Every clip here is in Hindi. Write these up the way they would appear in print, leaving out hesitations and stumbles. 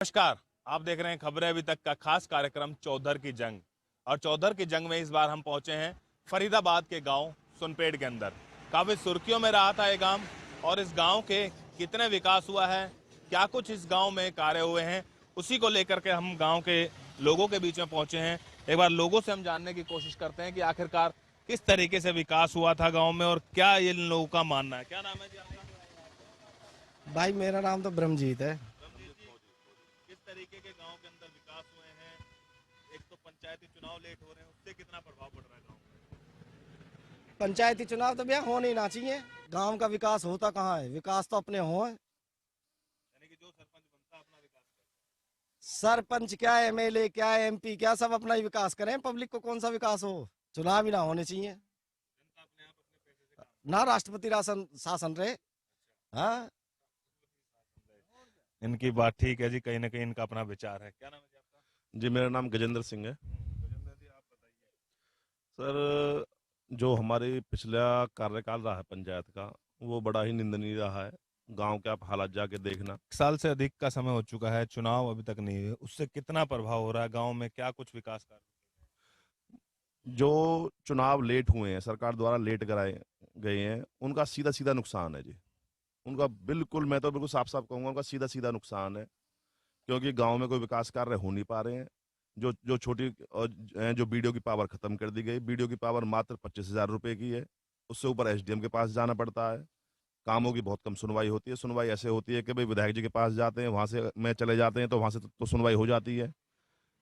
नमस्कार। आप देख रहे हैं खबरें अभी तक का खास कार्यक्रम चौधर की जंग। और चौधर की जंग में इस बार हम पहुंचे हैं फरीदाबाद के गांव सुनपेट के अंदर। काफी सुर्खियों में रहा था ये गांव, और इस गांव के कितने विकास हुआ है, क्या कुछ इस गांव में कार्य हुए हैं, उसी को लेकर के हम गांव के लोगों के बीच में पहुंचे हैं। एक बार लोगों से हम जानने की कोशिश करते हैं कि आखिरकार किस तरीके से विकास हुआ था गाँव में और क्या इन लोगों का मानना है। क्या नाम है जी आपका? भाई मेरा नाम तो ब्रह्मजीत है। रमजीत जी, किस तरीके के गांव के अंदर विकास हुए हैं? एक तो पंचायती चुनाव लेट हो रहे हैं, उससे कितना प्रभाव पड़ रहा है गांव में? पंचायती चुनाव तो भैया होने ही ना चाहिए। गांव का विकास होता कहाँ है? विकास तो अपने हो है। यानी कि जो सरपंच बनता है अपना विकास करता सरपंच क्या, एमएलए क्या, एमपी क्या, सब अपना ही विकास करें। पब्लिक को कौन सा विकास हो? चुनाव ही ना होने चाहिए। है। जनता अपने आप अपने पैसे से काम ना राष्ट्रपति राशन शासन रहे। हाँ, करे। इनकी बात ठीक है जी, कहीं ना कहीं इनका अपना विचार है। क्या नाम है जी आपका? जी मेरा नाम गजेंद्र सिंह है। गजेंद्र जी, आप बताइए। सर, जो हमारे पिछला कार्यकाल रहा है पंचायत का, वो बड़ा ही निंदनीय रहा है। गांव के आप हालात जाके देखना। एक साल से अधिक का समय हो चुका है, चुनाव अभी तक नहीं हुए, उससे कितना प्रभाव हो रहा है गांव में? क्या कुछ विकास कार्य? जो चुनाव लेट हुए हैं, सरकार द्वारा लेट कराए गए हैं, उनका सीधा सीधा नुकसान है जी। उनका बिल्कुल, मैं तो बिल्कुल साफ साफ कहूंगा, उनका सीधा सीधा नुकसान है। क्योंकि गांव में कोई विकास कार्य हो नहीं पा रहे हैं। जो जो छोटी जो बीडीओ की पावर खत्म कर दी गई। बीडीओ की पावर मात्र 25,000 रुपए की है। उससे ऊपर एसडीएम के पास जाना पड़ता है। कामों की बहुत कम सुनवाई होती है। सुनवाई ऐसे होती है कि भाई विधायक जी के पास जाते हैं, वहां से मैं चले जाते हैं, तो वहां से तो सुनवाई हो जाती है।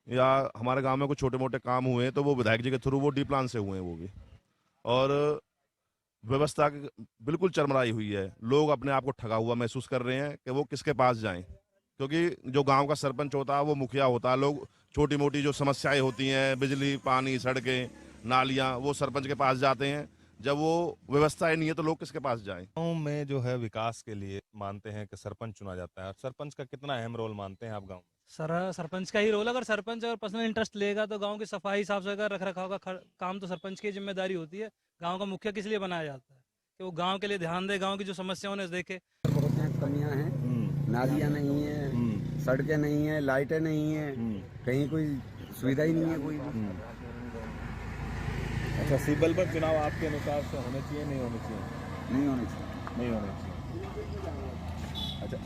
या हमारे गांव में कुछ छोटे मोटे काम हुए हैं तो वो विधायक जी के थ्रू, वो डी प्लान से हुए हैं वो भी। और व्यवस्था बिल्कुल चरमराई हुई है। लोग अपने आप को ठगा हुआ महसूस कर रहे हैं कि वो किसके पास जाएं। क्योंकि जो गांव का सरपंच होता है वो मुखिया होता है। लोग छोटी मोटी जो समस्याएं होती हैं, बिजली, पानी, सड़कें, नालियां, वो सरपंच के पास जाते हैं। जब वो व्यवस्थाएं नहीं है तो लोग किसके पास जाएं। गाँव में जो है विकास के लिए मानते हैं कि सरपंच चुना जाता है, और सरपंच का कितना अहम रोल मानते हैं आप गाँव में? सरपंच का ही रोल है। अगर सरपंच अगर पर्सनल इंटरेस्ट लेगा तो गांव की सफाई साफ सफाई रख रखाव का काम तो सरपंच की जिम्मेदारी होती है। गांव का मुखिया किस लिए बनाया जाता है कि वो गांव के लिए ध्यान दे, गांव की जो समस्या उन्हें देखे। बहुत हैं, कमियां हैं। नालियां नहीं है, सड़कें नहीं है, लाइटें नहीं है, कहीं कोई सुविधा ही नहीं है कोई भी। अच्छा, सीबल पर चुनाव आपके अनुसार से होने चाहिए, नहीं होने चाहिए? नहीं होनी चाहिए। नहीं होने चाहिए। अच्छा,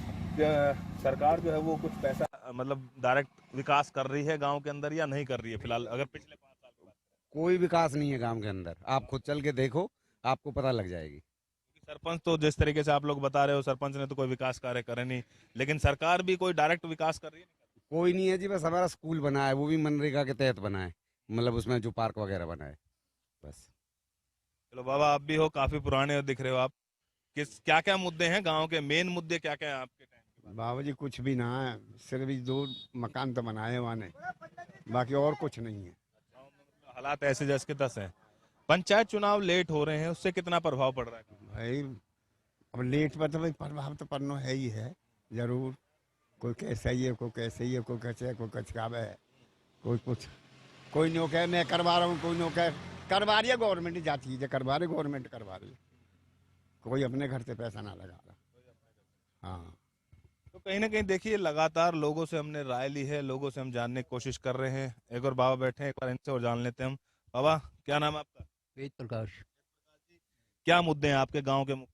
सरकार जो है वो कुछ पैसा मतलब डायरेक्ट विकास कर रही है गांव के अंदर या नहीं कर रही है फिलहाल, अगर पिछले 5 साल की बात करें? कोई विकास नहीं है गांव के अंदर। आप खुद चल के देखो, आपको पता लग जाएगी। सरपंच तो जिस तरीके से आप लोग बता रहे हो, सरपंच ने तो कोई विकास कार्य करे नहीं, लेकिन सरकार भी कोई डायरेक्ट विकास कर रही है? कोई नहीं है जी। बस हमारा स्कूल बना है, वो भी मनरेगा के तहत बना है। मतलब उसमें जो पार्क वगैरह बना है, बस। चलो बाबा, आप भी हो, काफी पुराने दिख रहे हो आप। क्या क्या मुद्दे हैं गांव के? मेन मुद्दे क्या क्या हैं आपके टाइम के बाद? बाबा जी कुछ भी ना है, सिर्फ ये 2 मकान तो बनाए वहाँ ने, बाकी और कुछ नहीं है। गाँव में मतलब हालात ऐसे जैसे के तस हैं। पंचायत चुनाव लेट हो रहे हैं, उससे कितना प्रभाव पड़ रहा है? भाई अब लेट पर तो भाई प्रभाव तो पड़ना है ही है, जरूर। कोई कैसा ही है, कोई कैसे ही है, कोई कैसे है, कोई कचकावे है, कोई कुछ। कोई नो कहे मैं करवा रहा हूँ, कोई नो कहे करवा रही है गवर्नमेंट ही जाती है, करवा रही गवर्नमेंट करवा रही है। कोई अपने घर से पैसा ना लगा रहा। हाँ, तो कहीं ना कहीं देखिए, लगातार लोगों से हमने राय ली है, लोगों से हम जानने की कोशिश कर रहे हैं। एक और बाबा बैठे हैं, एक बार इनसे और जान लेते हैं हम। बाबा, क्या नाम है आपका? वेद प्रकाश। क्या मुद्दे हैं आपके गांव के? मुख्य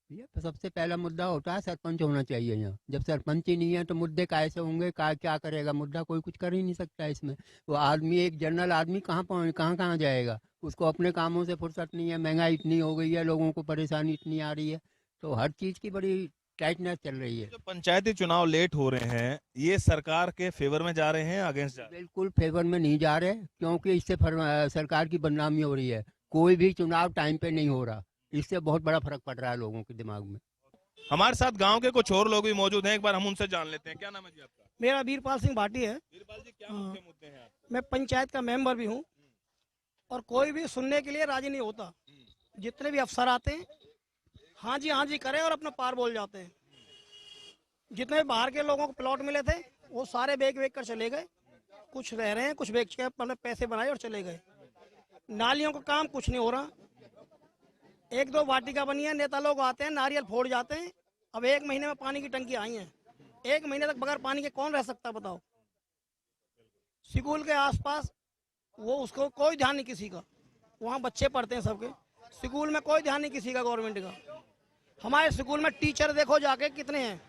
ये तो सबसे पहला मुद्दा होता है सरपंच होना चाहिए यहाँ। जब सरपंच ही नहीं है तो मुद्दे कैसे होंगे? क्या करेगा मुद्दा? कोई कुछ कर ही नहीं सकता इसमें। वो आदमी, एक जनरल आदमी कहाँ जाएगा? उसको अपने कामों से फुर्सत नहीं है। महंगाई इतनी हो गई है, लोगों को परेशानी इतनी आ रही है, तो हर चीज़ की बड़ी टाइटनेस चल रही है। जो पंचायती चुनाव लेट हो रहे हैं, ये सरकार के फेवर में जा रहे हैं, अगेंस्ट जा रहे हैं? बिल्कुल फेवर में नहीं जा रहे, क्योंकि इससे सरकार की बदनामी हो रही है। कोई भी चुनाव टाइम पे नहीं हो रहा, इससे बहुत बड़ा फर्क पड़ रहा है लोगों के दिमाग में। हमारे साथ गांव के कुछ और लोग भी मौजूद हैं, एक बार हम उनसे जान लेते हैं। क्या नाम है जी आपका? मेरा वीरपाल सिंह भाटी है। वीरपाल जी, क्या मुख्य मुद्दे हैं आपके? मैं पंचायत का मेंबर भी हूँ, और कोई भी सुनने के लिए राजी नहीं होता। जितने भी अफसर आते हैं हाँ जी करें और अपना पार बोल जाते हैं। जितने भी बाहर के लोगों को प्लॉट मिले थे वो सारे बेच कर चले गए। कुछ रह रहे हैं, कुछ बेच के अपने पैसे बनाए और चले गए। नालियों का काम कुछ नहीं हो रहा। 1-2 वाटिका बनी है, नेता लोग आते हैं, नारियल फोड़ जाते हैं। अब 1 महीने में पानी की टंकी आई है, 1 महीने तक बगैर पानी के कौन रह सकता है बताओ। स्कूल के आसपास वो उसको कोई ध्यान नहीं किसी का, वहाँ बच्चे पढ़ते हैं सबके, स्कूल में कोई ध्यान नहीं किसी का गवर्नमेंट का। हमारे स्कूल में टीचर देखो जाके कितने हैं,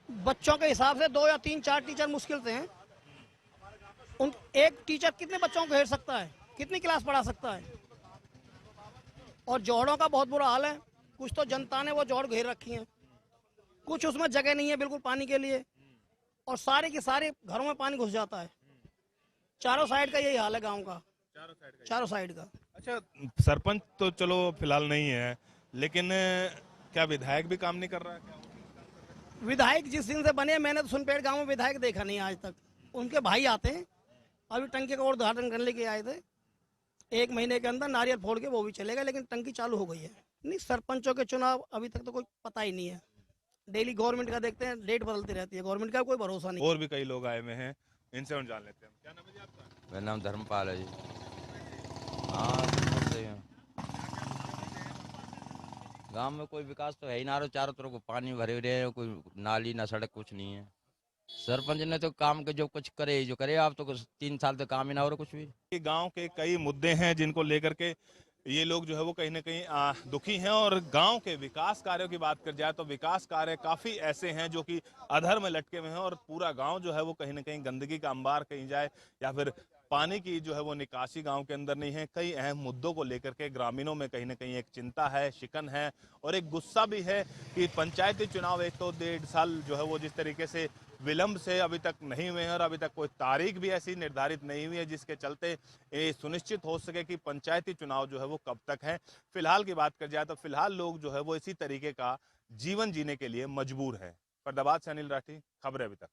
बच्चों के हिसाब से 2 या 3 4 टीचर मुश्किल से हैं। एक टीचर कितने बच्चों को घेर सकता है, कितनी क्लास पढ़ा सकता है। और जोड़ों का बहुत बुरा हाल है, कुछ तो जनता ने वो जोड़ घेर रखी हैं, कुछ उसमें जगह नहीं है बिल्कुल पानी के लिए, और सारे के सारे घरों में पानी घुस जाता है। चारों साइड का यही हाल है गांव का, चारों साइड का। अच्छा, सरपंच तो चलो फिलहाल नहीं है, लेकिन क्या विधायक भी काम नहीं कर रहा है क्या? विधायक जिस दिन से बने, मैंने तो सुनपेड़ गांव में विधायक देखा नहीं आज तक। उनके भाई आते हैं, अभी टंकी का उद्घाटन करने के आए थे, 1 महीने के अंदर नारियल फोड़ के वो भी चलेगा, लेकिन टंकी चालू हो गई है। नहीं, सरपंचों के चुनाव अभी तक तो कोई पता ही नहीं है। डेली गवर्नमेंट का देखते हैं, डेट बदलती रहती है, गवर्नमेंट का कोई भरोसा नहीं। और भी कई लोग आए हुए हैं, इनसे हम जान लेते हैं। क्या नाम है जी आपका? मेरा नाम धर्मपाल है जी। हाँ, सही है। गांव में कोई विकास तो है ही ना, चारों तरफ पानी भरे हुए हैं, कोई नाली ना सड़क कुछ नहीं है। सरपंच ने तो काम के जो कुछ करे जो करे, आप तो 3 साल तक काम ही ना हो रहा कुछ भी। गांव के कई मुद्दे हैं जिनको लेकर के ये लोग जो है वो कहीं ना कहीं दुखी हैं। और गांव के विकास कार्यों की बात कर जाए तो विकास कार्य काफी ऐसे हैं जो कि अधर में लटके हुए हैं, और पूरा गांव जो है वो कहीं ना कहीं गंदगी का अंबार कहीं जाए या फिर पानी की जो है वो निकासी गांव के अंदर नहीं है। कई अहम मुद्दों को लेकर के ग्रामीणों में कहीं ना कहीं एक चिंता है, शिकन है और एक गुस्सा भी है कि पंचायती चुनाव एक तो 1.5 साल जो है वो जिस तरीके से विलंब से अभी तक नहीं हुए हैं, और अभी तक कोई तारीख भी ऐसी निर्धारित नहीं हुई है जिसके चलते ये सुनिश्चित हो सके कि पंचायती चुनाव जो है वो कब तक है। फिलहाल की बात कर जाए तो फिलहाल लोग जो है वो इसी तरीके का जीवन जीने के लिए मजबूर है। फरीदाबाद से अनिल राठी, खबरें अभी तक।